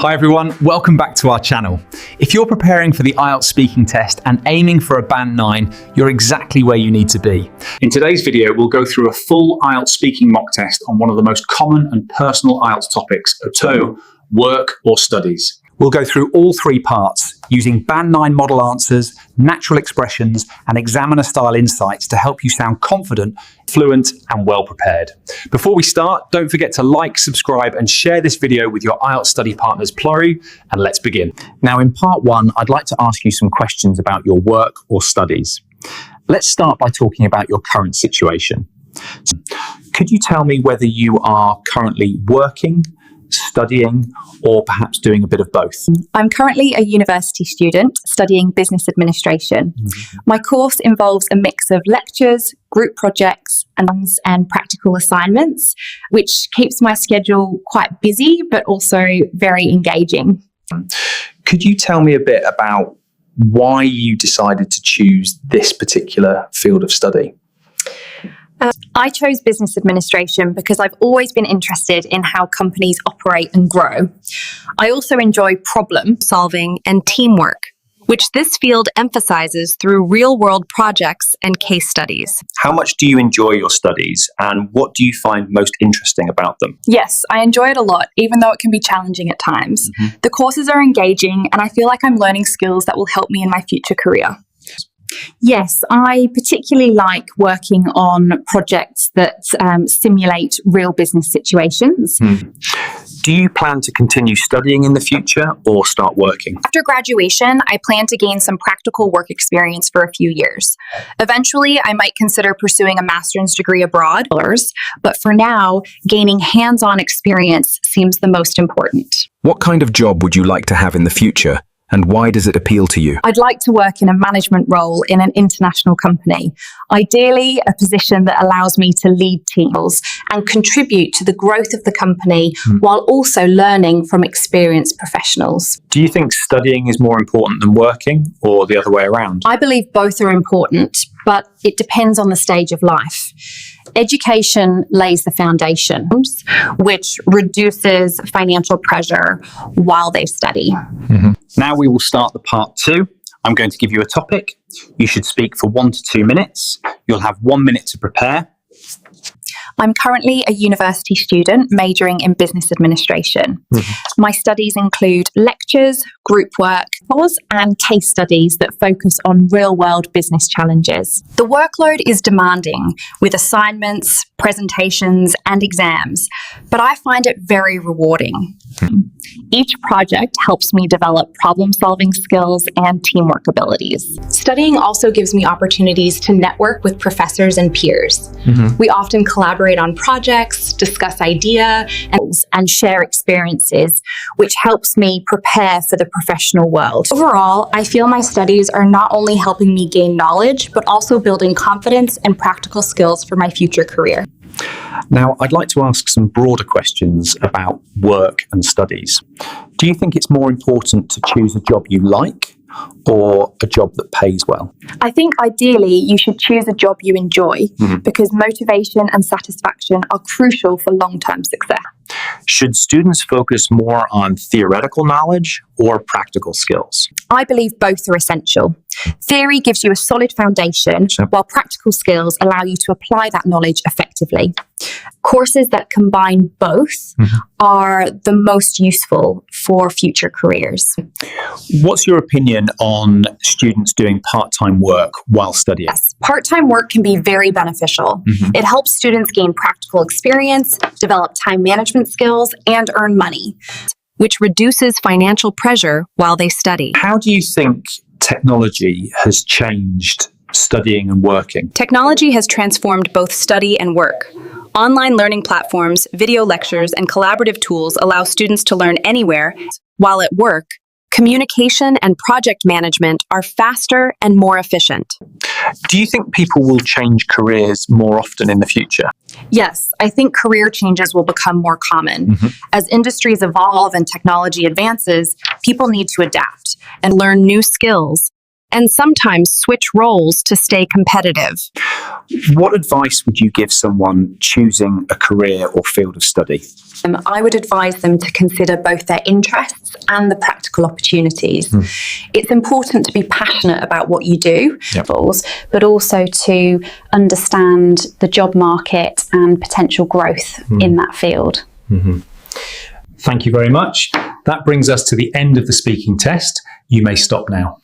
Hi everyone, welcome back to our channel. If you're preparing for the IELTS speaking test and aiming for a band 9, you're exactly where you need to be. In today's video, we'll go through a full IELTS speaking mock test on one of the most common and personal IELTS topics, work or studies. We'll go through all three parts using band 9 model answers, natural expressions, and examiner-style insights to help you sound confident, fluent, and well prepared. Before we start, don't forget to like, subscribe, and share this video with your IELTS study partners plural, and let's begin. Now, in part 1, I'd like to ask you some questions about your work or studies. Let's start by talking about your current situation. Could you tell me whether you are currently working, studying, or perhaps doing a bit of both? I'm currently a university student studying business administration. My course involves a mix of lectures, group projects, and practical assignments, which keeps my schedule quite busy, but also very engaging. Could you tell me a bit about why you decided to choose this particular field of study? I chose business administration because I've always been interested in how companies operate and grow. I also enjoy problem solving and teamwork, which this field emphasizes through real-world projects and case studies. How much do you enjoy your studies, and what do you find most interesting about them? Yes, I enjoy it a lot, even though it can be challenging at times. The courses are engaging, and I feel like I'm learning skills that will help me in my future career. Yes, I particularly like working on projects that simulate real business situations. Do you plan to continue studying in the future or start working? After graduation, I plan to gain some practical work experience for a few years. Eventually, I might consider pursuing a master's degree abroad, but for now, gaining hands-on experience seems the most important. What kind of job would you like to have in the future? And why does it appeal to you? I'd like to work in a management role in an international company. Ideally, a position that allows me to lead teams and contribute to the growth of the company while also learning from experienced professionals. Do you think studying is more important than working, or the other way around? I believe both are important, but it depends on the stage of life. Education lays the foundations, which reduces financial pressure while they study. Now we will start the part 2. I'm going to give you a topic. You should speak for 1 to 2 minutes. You'll have 1 minute to prepare. I'm currently a university student majoring in business administration. My studies include lectures, group work, and case studies that focus on real-world business challenges. The workload is demanding, with assignments, presentations, and exams, but I find it very rewarding. Each project helps me develop problem-solving skills and teamwork abilities. Studying also gives me opportunities to network with professors and peers. We often collaborate on projects, discuss ideas, and share experiences, which helps me prepare for the professional world. Overall, I feel my studies are not only helping me gain knowledge, but also building confidence and practical skills for my future career. Now, I'd like to ask some broader questions about work and studies. Do you think it's more important to choose a job you like or a job that pays well? I think ideally you should choose a job you enjoy because motivation and satisfaction are crucial for long-term success. Should students focus more on theoretical knowledge or practical skills? I believe both are essential. Theory gives you a solid foundation, while practical skills allow you to apply that knowledge effectively. Courses that combine both are the most useful for future careers. What's your opinion on students doing part-time work while studying? Yes, part-time work can be very beneficial. It helps students gain practical experience, develop time management skills, and earn money, which reduces financial pressure while they study. How do you think technology has changed studying and working? Technology has transformed both study and work. Online learning platforms, video lectures, and collaborative tools allow students to learn anywhere, while at work, communication and project management are faster and more efficient. Do you think people will change careers more often in the future? Yes, I think career changes will become more common. As industries evolve and technology advances, people need to adapt and learn new skills and sometimes switch roles to stay competitive. What advice would you give someone choosing a career or field of study? I would advise them to consider both their interests and the practical opportunities. It's important to be passionate about what you do, but also to understand the job market and potential growth in that field. Thank you very much. That brings us to the end of the speaking test. You may stop now.